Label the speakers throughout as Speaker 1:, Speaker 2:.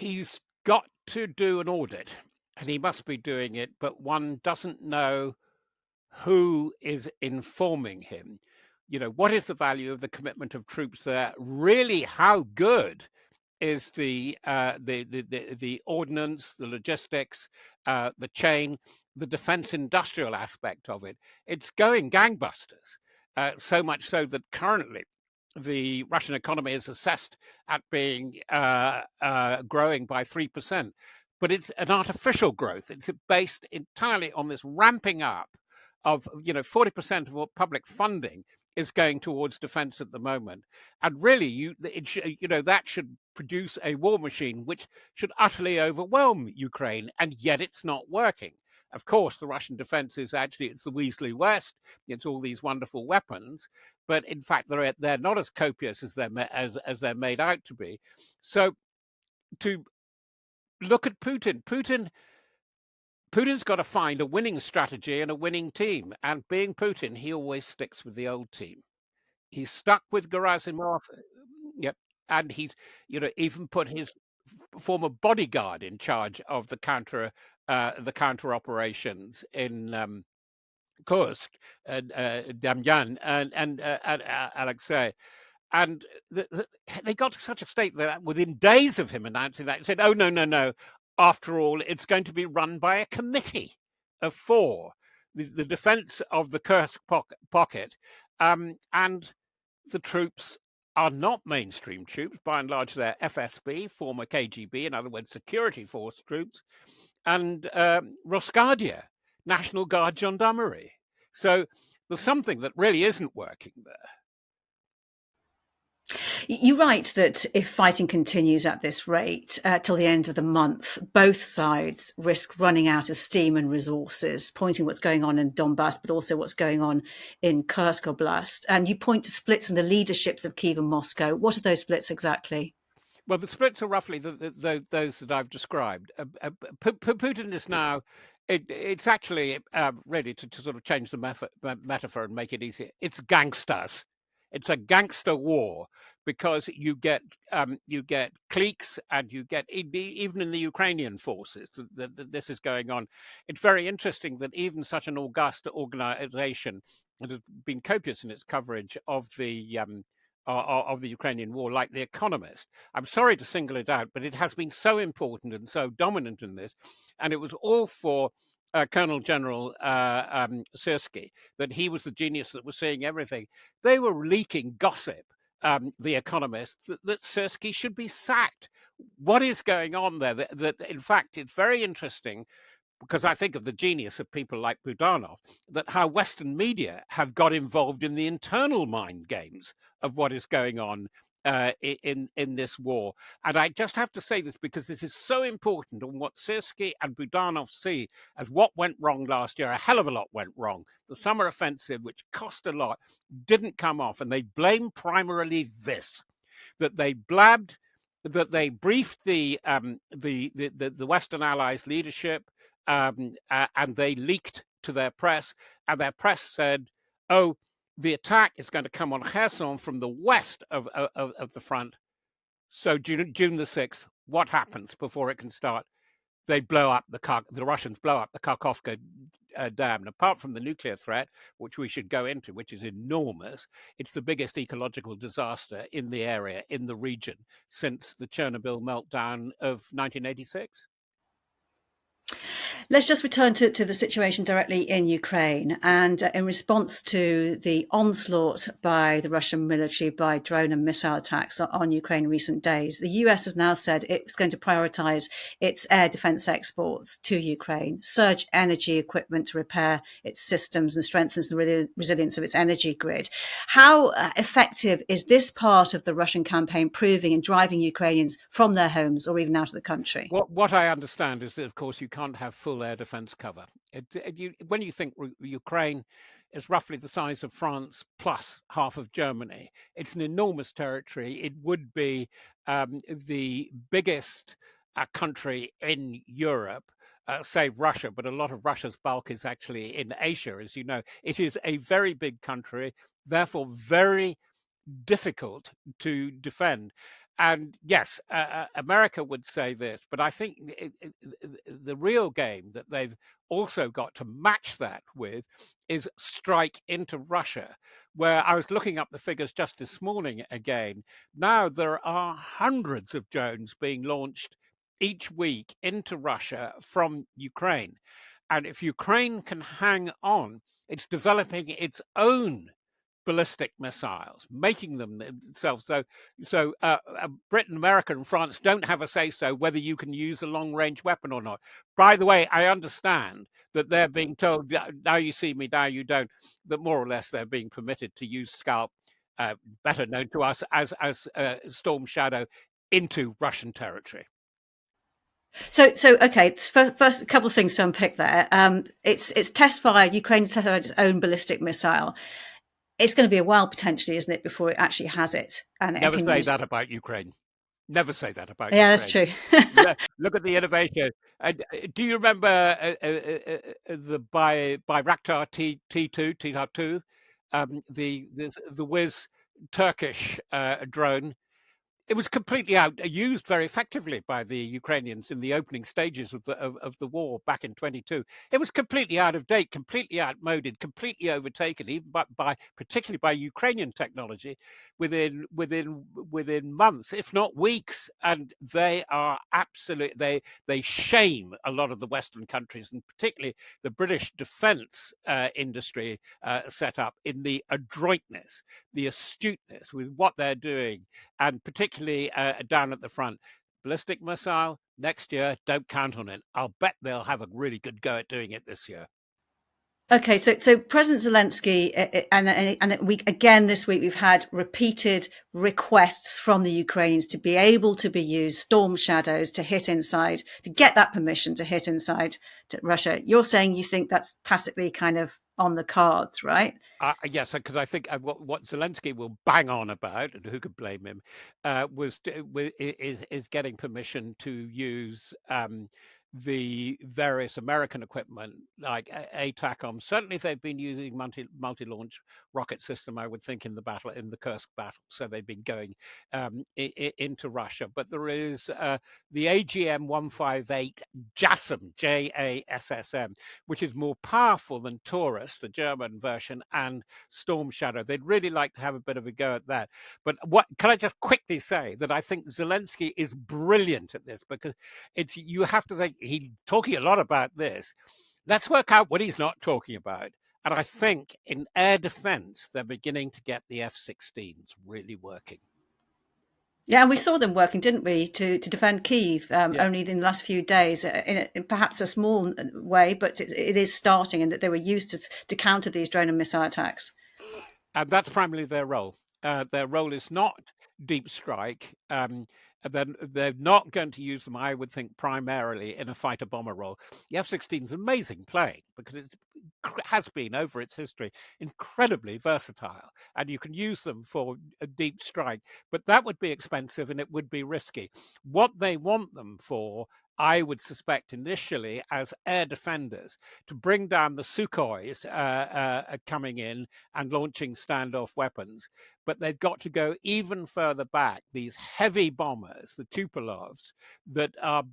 Speaker 1: He's got to do an audit, and he must be doing it, but one doesn't know who is informing him. What is the value of the commitment of troops there? Really, how good is the ordnance, the logistics, the chain, the defense industrial aspect of it? It's going gangbusters. So much so that currently the Russian economy is assessed at being growing by 3%, but it's an artificial growth. It's based entirely on this ramping up of 40% of what public funding is going towards defense at the moment, and really that should produce a war machine which should utterly overwhelm Ukraine, and yet it's not working. Of course, the Russian defense is it's the Weasley West. It's all these wonderful weapons, but in fact they're not as copious as they're made out to be. So to look at Putin's got to find a winning strategy and a winning team. And being Putin, he always sticks with the old team. He's stuck with Gerasimov. Yep. And he's, even put his former bodyguard in charge of the counter operations in Kursk, Damyan and Alexei. And they got to such a state that within days of him announcing that, he said, "Oh, no. After all, it's going to be run by a committee of 4, the defense of the Kursk pocket." And the troops are not mainstream troops. By and large, they're FSB, former KGB, in other words, security force troops, and Roskadia, National Guard Gendarmerie. So there's something that really isn't working there.
Speaker 2: You write that if fighting continues at this rate till the end of the month, both sides risk running out of steam and resources, pointing what's going on in Donbass, but also what's going on in Kursk Oblast. And you point to splits in the leaderships of Kyiv and Moscow. What are those splits exactly?
Speaker 1: Well, the splits are roughly those that I've described. Putin is now, it's actually ready to sort of change the metaphor and make it easier. It's gangsters. It's a gangster war, because you get cliques, and you get, even in the Ukrainian forces, this is going on. It's very interesting that even such an august organization that has been copious in its coverage of the Ukrainian war, like The Economist. I'm sorry to single it out, but it has been so important and so dominant in this, and it was all for Colonel General Syrsky, that he was the genius that was seeing everything. They were leaking gossip, The Economist, that Syrsky should be sacked. What is going on there? That in fact, it's very interesting, because I think of the genius of people like Budanov, that how Western media have got involved in the internal mind games of what is going on in this war. And I just have to say this because this is so important on what Syrsky and Budanov see as what went wrong last year. A hell of a lot went wrong. The summer offensive, which cost a lot, didn't come off. And they blame primarily this, that they blabbed, that they briefed the Western Allies leadership, and they leaked to their press, and their press said, "Oh, the attack is going to come on Kherson from the west of the front." So June the 6th, what happens before it can start? The Russians blow up the Kakhovka dam. And apart from the nuclear threat, which we should go into, which is enormous, it's the biggest ecological disaster in the area, in the region, since the Chernobyl meltdown of 1986.
Speaker 2: Let's just return to the situation directly in Ukraine. And in response to the onslaught by the Russian military by drone and missile attacks on Ukraine in recent days, the US has now said it's going to prioritize its air defense exports to Ukraine, surge energy equipment to repair its systems, and strengthens the resilience of its energy grid. How effective is this part of the Russian campaign proving in driving Ukrainians from their homes or even out of the country?
Speaker 1: What I understand is that, of course, you can't have full air defense cover. When you think Ukraine is roughly the size of France plus half of Germany, it's an enormous territory. It would be the biggest country in Europe, save Russia, but a lot of Russia's bulk is actually in Asia, as you know. It is a very big country, therefore very difficult to defend. And yes, America would say this, but I think the real game that they've also got to match that with is strike into Russia, where I was looking up the figures just this morning again. Now there are hundreds of drones being launched each week into Russia from Ukraine. And if Ukraine can hang on, it's developing its own ballistic missiles, making them themselves. So Britain, America, and France don't have a say so whether you can use a long range weapon or not. By the way, I understand that they're being told, now you see me, now you don't, that more or less they're being permitted to use Scalp, better known to us as Storm Shadow, into Russian territory.
Speaker 2: So okay. First, a couple of things to unpick there. It's test fired. Ukraine's test fired its own ballistic missile. It's going to be a while potentially, isn't it, before it actually has it and it
Speaker 1: Never
Speaker 2: can
Speaker 1: say
Speaker 2: use.
Speaker 1: that about Ukraine. Never say that about
Speaker 2: Yeah, that's
Speaker 1: Ukraine.
Speaker 2: true.
Speaker 1: Look at the innovation. Do you remember the Bayraktar T2, the Whiz Turkish drone? It was completely used very effectively by the Ukrainians in the opening stages of the war back in 22. It was completely out of date, completely outmoded, completely overtaken, even by particularly by Ukrainian technology, within months, if not weeks. And they are they shame a lot of the Western countries, and particularly the British defence industry set up, in the adroitness, the astuteness with what they're doing, and particularly down at the front. Ballistic missile next year, don't count on it. I'll bet they'll have a really good go at doing it this year.
Speaker 2: Okay, so President Zelensky, and we again this week we've had repeated requests from the Ukrainians to be able to be used Storm Shadows to hit inside, to get that permission to hit inside to Russia. You're saying you think that's tacitly kind of on the cards, right?
Speaker 1: Yes, because I think what Zelensky will bang on about, and who could blame him, is getting permission to use the various American equipment like ATACMS. Certainly, they've been using multi-launch rocket system, I would think, in the Kursk battle. So they've been going into Russia. But there is the AGM-158 JASSM, JASSM, which is more powerful than Taurus, the German version, and Storm Shadow. They'd really like to have a bit of a go at that. But what can I just quickly say that I think Zelensky is brilliant at this, because you have to think he's talking a lot about this. Let's work out what he's not talking about. And I think in air defense, they're beginning to get the F-16s really working.
Speaker 2: Yeah, and we saw them working, didn't we, to defend Kyiv only in the last few days, in perhaps a small way, but it is starting, and that they were used to counter these drone and missile attacks.
Speaker 1: And that's primarily their role. Their role is not deep strike. They're not going to use them, I would think, primarily in a fighter bomber role. The F-16 is amazing plane because it has been, over its history, incredibly versatile, and you can use them for a deep strike, but that would be expensive and it would be risky. What they want them for, I would suspect initially, as air defenders, to bring down the Sukhois coming in and launching standoff weapons. But they've got to go even further back. These heavy bombers, the Tupolovs, that are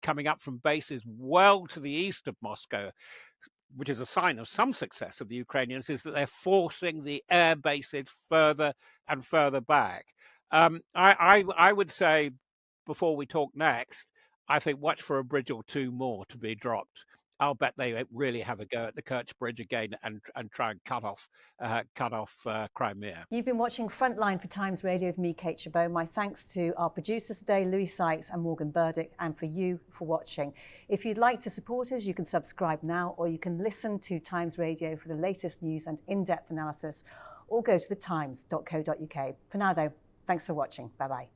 Speaker 1: coming up from bases well to the east of Moscow, which is a sign of some success of the Ukrainians, is that they're forcing the air bases further and further back. I would say, before we talk next, I think watch for a bridge or two more to be dropped. I'll bet they really have a go at the Kerch Bridge again and try and cut off Crimea.
Speaker 3: You've been watching Frontline for Times Radio with me, Kate Gerbeau. My thanks to our producers today, Louis Sykes and Morgan Burdick, and for you for watching. If you'd like to support us, you can subscribe now, or you can listen to Times Radio for the latest news and in-depth analysis, or go to thetimes.co.uk. For now, though, thanks for watching. Bye-bye.